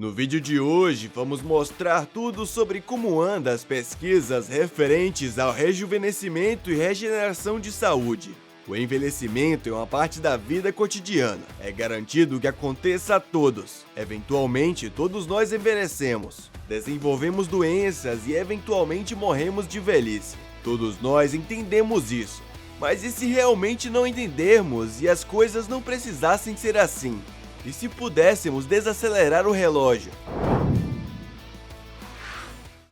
No vídeo de hoje, vamos mostrar tudo sobre como andam as pesquisas referentes ao rejuvenescimento e regeneração de saúde. O envelhecimento é uma parte da vida cotidiana. É garantido que aconteça a todos. Eventualmente, todos nós envelhecemos, desenvolvemos doenças e eventualmente morremos de velhice. Todos nós entendemos isso. Mas e se realmente não entendermos e as coisas não precisassem ser assim? E se pudéssemos desacelerar o relógio?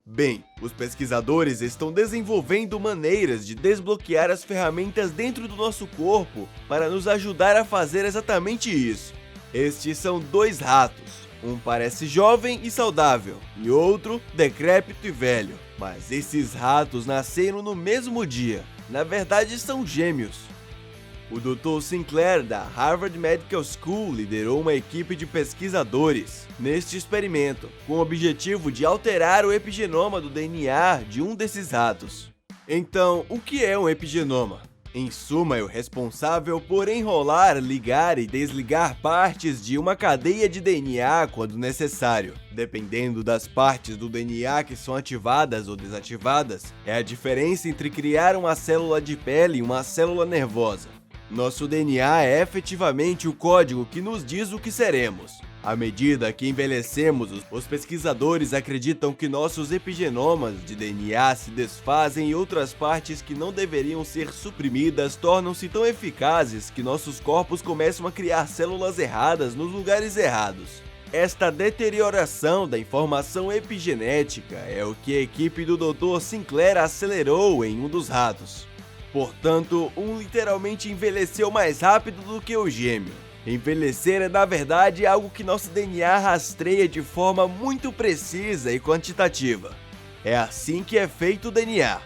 Bem, os pesquisadores estão desenvolvendo maneiras de desbloquear as ferramentas dentro do nosso corpo para nos ajudar a fazer exatamente isso. Estes são dois ratos. Um parece jovem e saudável, e outro decrépito e velho. Mas esses ratos nasceram no mesmo dia. Na verdade, são gêmeos. O Dr. Sinclair, da Harvard Medical School, liderou uma equipe de pesquisadores neste experimento, com o objetivo de alterar o epigenoma do DNA de um desses ratos. Então, o que é um epigenoma? Em suma, é o responsável por enrolar, ligar e desligar partes de uma cadeia de DNA quando necessário. Dependendo das partes do DNA que são ativadas ou desativadas, é a diferença entre criar uma célula de pele e uma célula nervosa. Nosso DNA é efetivamente o código que nos diz o que seremos. À medida que envelhecemos, os pesquisadores acreditam que nossos epigenomas de DNA se desfazem e outras partes que não deveriam ser suprimidas tornam-se tão eficazes que nossos corpos começam a criar células erradas nos lugares errados. Esta deterioração da informação epigenética é o que a equipe do Dr. Sinclair acelerou em um dos ratos. Portanto, um literalmente envelheceu mais rápido do que o gêmeo. Envelhecer é, na verdade, algo que nosso DNA rastreia de forma muito precisa e quantitativa. É assim que é feito o DNA.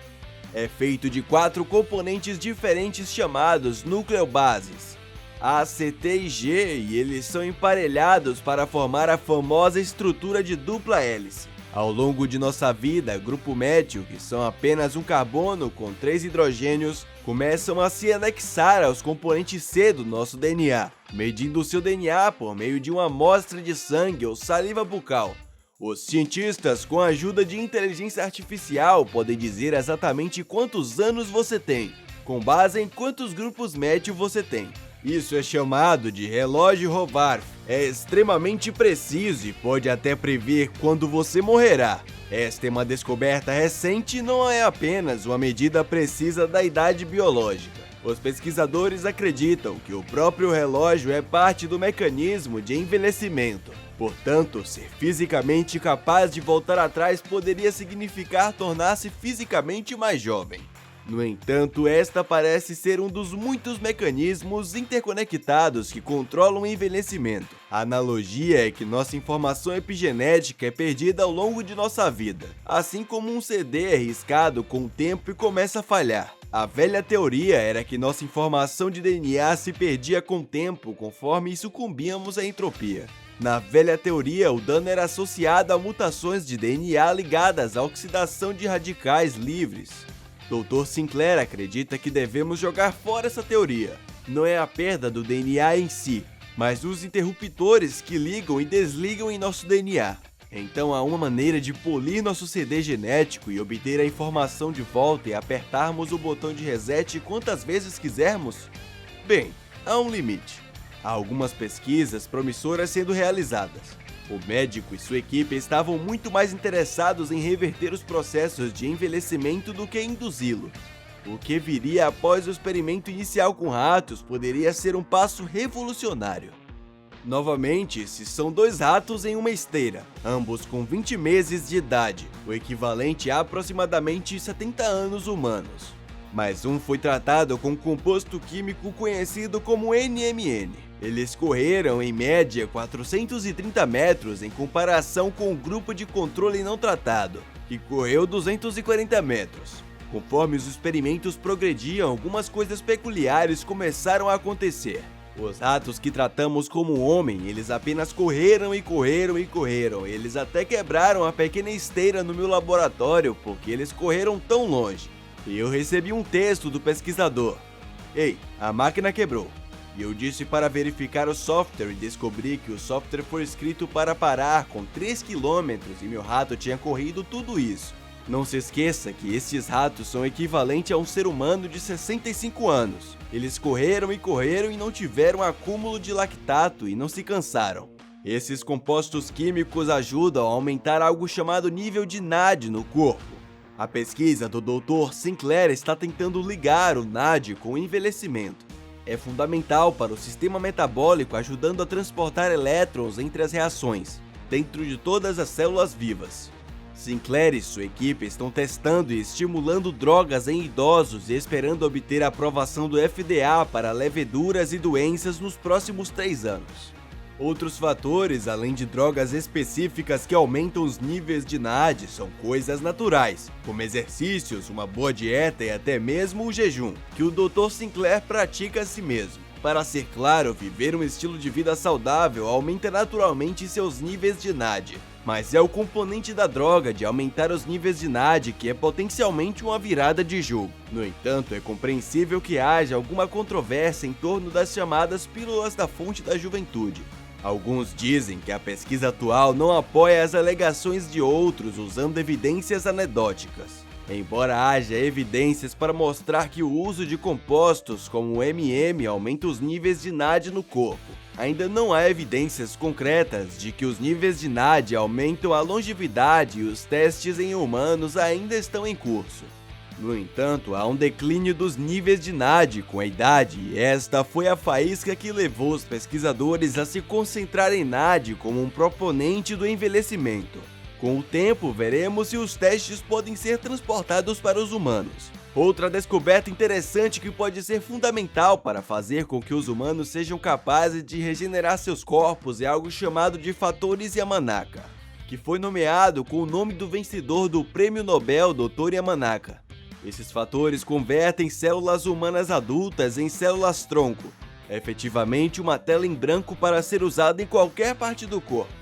É feito de 4 componentes diferentes chamados nucleobases, A, C, T e G, e eles são emparelhados para formar a famosa estrutura de dupla hélice. Ao longo de nossa vida, grupo métil, que são apenas um carbono com 3 hidrogênios, começam a se anexar aos componentes C do nosso DNA, medindo o seu DNA por meio de uma amostra de sangue ou saliva bucal. Os cientistas, com a ajuda de inteligência artificial, podem dizer exatamente quantos anos você tem, com base em quantos grupos métil você tem. Isso é chamado de relógio Rovarth. É extremamente preciso e pode até prever quando você morrerá. Esta é uma descoberta recente e não é apenas uma medida precisa da idade biológica. Os pesquisadores acreditam que o próprio relógio é parte do mecanismo de envelhecimento. Portanto, ser fisicamente capaz de voltar atrás poderia significar tornar-se fisicamente mais jovem. No entanto, esta parece ser um dos muitos mecanismos interconectados que controlam o envelhecimento. A analogia é que nossa informação epigenética é perdida ao longo de nossa vida, assim como um CD é riscado com o tempo e começa a falhar. A velha teoria era que nossa informação de DNA se perdia com o tempo conforme sucumbíamos à entropia. Na velha teoria, o dano era associado a mutações de DNA ligadas à oxidação de radicais livres. Dr. Sinclair acredita que devemos jogar fora essa teoria. Não é a perda do DNA em si, mas os interruptores que ligam e desligam em nosso DNA. Então há uma maneira de polir nosso CD genético e obter a informação de volta e apertarmos o botão de reset quantas vezes quisermos? Bem, há um limite. Há algumas pesquisas promissoras sendo realizadas. O médico e sua equipe estavam muito mais interessados em reverter os processos de envelhecimento do que induzi-lo. O que viria após o experimento inicial com ratos poderia ser um passo revolucionário. Novamente, esses são 2 ratos em uma esteira, ambos com 20 meses de idade, o equivalente a aproximadamente 70 anos humanos. Mas um foi tratado com um composto químico conhecido como NMN. Eles correram, em média, 430 metros em comparação com o grupo de controle não tratado, que correu 240 metros. Conforme os experimentos progrediam, algumas coisas peculiares começaram a acontecer. Os ratos que tratamos como homem, eles apenas correram e correram e correram. Eles até quebraram a pequena esteira no meu laboratório porque eles correram tão longe. E eu recebi um texto do pesquisador. Ei, a máquina quebrou. E eu disse para verificar o software e descobri que o software foi escrito para parar com 3 km e meu rato tinha corrido tudo isso. Não se esqueça que estes ratos são equivalentes a um ser humano de 65 anos. Eles correram e não tiveram acúmulo de lactato e não se cansaram. Esses compostos químicos ajudam a aumentar algo chamado nível de NAD no corpo. A pesquisa do Dr. Sinclair está tentando ligar o NAD com o envelhecimento. É fundamental para o sistema metabólico, ajudando a transportar elétrons entre as reações, dentro de todas as células vivas. Sinclair e sua equipe estão testando e estimulando drogas em idosos e esperando obter a aprovação do FDA para leveduras e doenças nos próximos 3 anos. Outros fatores, além de drogas específicas que aumentam os níveis de NAD, são coisas naturais, como exercícios, uma boa dieta e até mesmo o jejum, que o Dr. Sinclair pratica a si mesmo. Para ser claro, viver um estilo de vida saudável aumenta naturalmente seus níveis de NAD, mas é o componente da droga de aumentar os níveis de NAD que é potencialmente uma virada de jogo. No entanto, é compreensível que haja alguma controvérsia em torno das chamadas pílulas da fonte da juventude. Alguns dizem que a pesquisa atual não apoia as alegações de outros usando evidências anedóticas. Embora haja evidências para mostrar que o uso de compostos como o MM aumenta os níveis de NAD no corpo, ainda não há evidências concretas de que os níveis de NAD aumentam a longevidade e os testes em humanos ainda estão em curso. No entanto, há um declínio dos níveis de NAD com a idade e esta foi a faísca que levou os pesquisadores a se concentrar em NAD como um proponente do envelhecimento. Com o tempo, veremos se os testes podem ser transportados para os humanos. Outra descoberta interessante que pode ser fundamental para fazer com que os humanos sejam capazes de regenerar seus corpos é algo chamado de fatores Yamanaka, que foi nomeado com o nome do vencedor do Prêmio Nobel Dr. Yamanaka. Esses fatores convertem células humanas adultas em células-tronco, efetivamente uma tela em branco para ser usada em qualquer parte do corpo.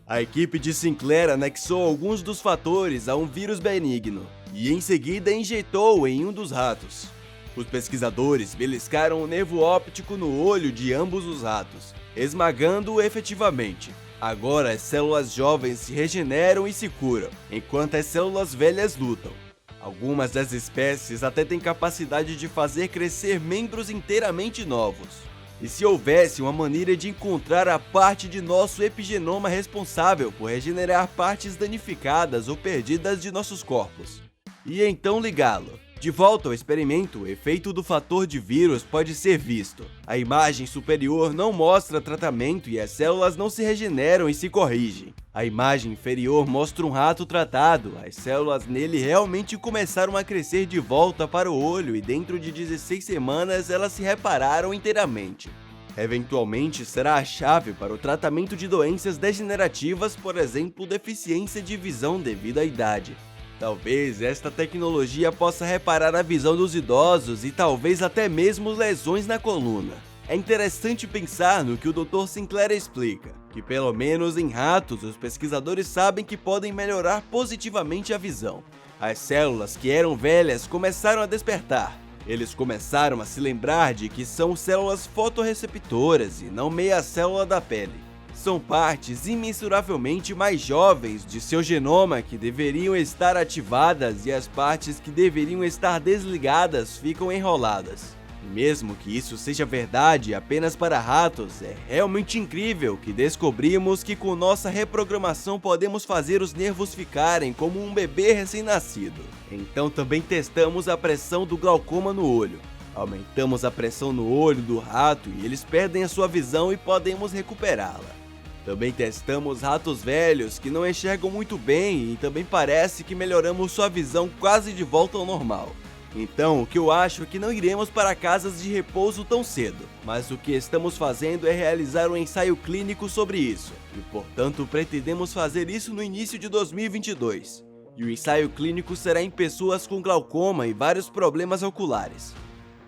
A equipe de Sinclair anexou alguns dos fatores a um vírus benigno e em seguida injetou em um dos ratos. Os pesquisadores beliscaram o nervo óptico no olho de ambos os ratos, esmagando-o efetivamente. Agora as células jovens se regeneram e se curam, enquanto as células velhas lutam. Algumas das espécies até têm capacidade de fazer crescer membros inteiramente novos. E se houvesse uma maneira de encontrar a parte de nosso epigenoma responsável por regenerar partes danificadas ou perdidas de nossos corpos, e então ligá-lo. De volta ao experimento, o efeito do fator de vírus pode ser visto. A imagem superior não mostra tratamento e as células não se regeneram e se corrigem. A imagem inferior mostra um rato tratado, as células nele realmente começaram a crescer de volta para o olho e dentro de 16 semanas elas se repararam inteiramente. Eventualmente será a chave para o tratamento de doenças degenerativas, por exemplo, deficiência de visão devido à idade. Talvez esta tecnologia possa reparar a visão dos idosos e talvez até mesmo lesões na coluna. É interessante pensar no que o Dr. Sinclair explica, que pelo menos em ratos os pesquisadores sabem que podem melhorar positivamente a visão. As células que eram velhas começaram a despertar. Eles começaram a se lembrar de que são células fotorreceptoras e não meia célula da pele. São partes imensuravelmente mais jovens de seu genoma que deveriam estar ativadas e as partes que deveriam estar desligadas ficam enroladas. Mesmo que isso seja verdade apenas para ratos, é realmente incrível que descobrimos que com nossa reprogramação podemos fazer os nervos ficarem como um bebê recém-nascido. Então também testamos a pressão do glaucoma no olho. Aumentamos a pressão no olho do rato e eles perdem a sua visão e podemos recuperá-la. Também testamos ratos velhos que não enxergam muito bem e também parece que melhoramos sua visão quase de volta ao normal. Então, o que eu acho é que não iremos para casas de repouso tão cedo, mas o que estamos fazendo é realizar um ensaio clínico sobre isso, e portanto pretendemos fazer isso no início de 2022. E o ensaio clínico será em pessoas com glaucoma e vários problemas oculares.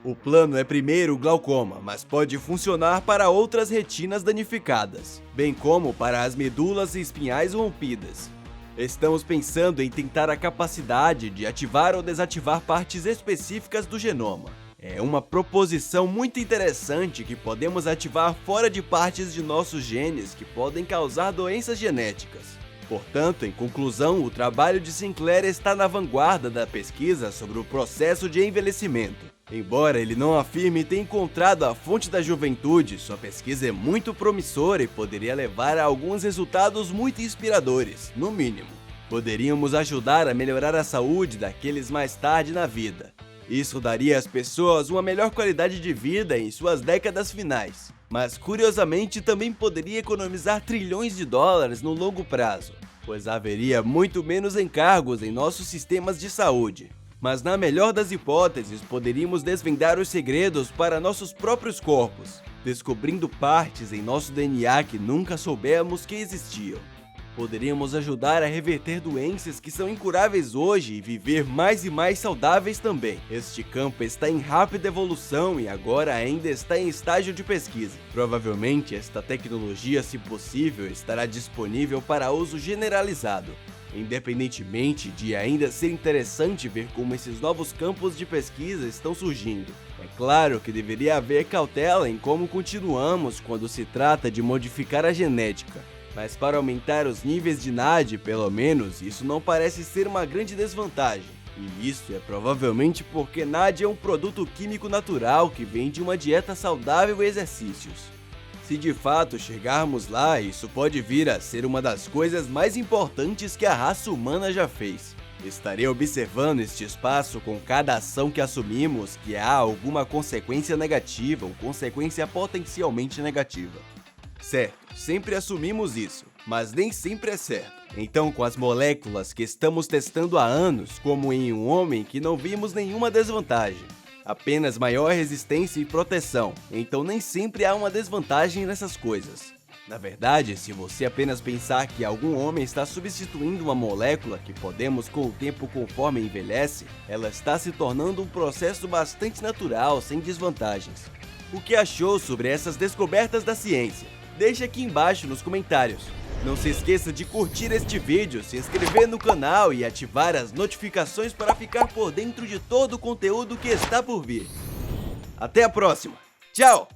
O plano é primeiro glaucoma, mas pode funcionar para outras retinas danificadas, bem como para as medulas e espinhais rompidas. Estamos pensando em tentar a capacidade de ativar ou desativar partes específicas do genoma. É uma proposição muito interessante que podemos ativar fora de partes de nossos genes que podem causar doenças genéticas. Portanto, em conclusão, o trabalho de Sinclair está na vanguarda da pesquisa sobre o processo de envelhecimento. Embora ele não afirme ter encontrado a fonte da juventude, sua pesquisa é muito promissora e poderia levar a alguns resultados muito inspiradores, no mínimo. Poderíamos ajudar a melhorar a saúde daqueles mais tarde na vida. Isso daria às pessoas uma melhor qualidade de vida em suas décadas finais. Mas, curiosamente, também poderia economizar trilhões de dólares no longo prazo, pois haveria muito menos encargos em nossos sistemas de saúde. Mas, na melhor das hipóteses, poderíamos desvendar os segredos para nossos próprios corpos, descobrindo partes em nosso DNA que nunca soubemos que existiam. Poderíamos ajudar a reverter doenças que são incuráveis hoje e viver mais e mais saudáveis também. Este campo está em rápida evolução e agora ainda está em estágio de pesquisa. Provavelmente esta tecnologia, se possível, estará disponível para uso generalizado. Independentemente de ainda ser interessante ver como esses novos campos de pesquisa estão surgindo. É claro que deveria haver cautela em como continuamos quando se trata de modificar a genética. Mas para aumentar os níveis de NAD, pelo menos, isso não parece ser uma grande desvantagem. E isso é provavelmente porque NAD é um produto químico natural que vem de uma dieta saudável e exercícios. Se de fato chegarmos lá, isso pode vir a ser uma das coisas mais importantes que a raça humana já fez. Estarei observando este espaço com cada ação que assumimos que há alguma consequência negativa ou consequência potencialmente negativa. Certo, sempre assumimos isso, mas nem sempre é certo. Então, com as moléculas que estamos testando há anos, como em um homem que não vimos nenhuma desvantagem, apenas maior resistência e proteção, então nem sempre há uma desvantagem nessas coisas. Na verdade, se você apenas pensar que algum homem está substituindo uma molécula que podemos com o tempo conforme envelhece, ela está se tornando um processo bastante natural, sem desvantagens. O que achou sobre essas descobertas da ciência? Deixe aqui embaixo nos comentários. Não se esqueça de curtir este vídeo, se inscrever no canal e ativar as notificações para ficar por dentro de todo o conteúdo que está por vir. Até a próxima. Tchau!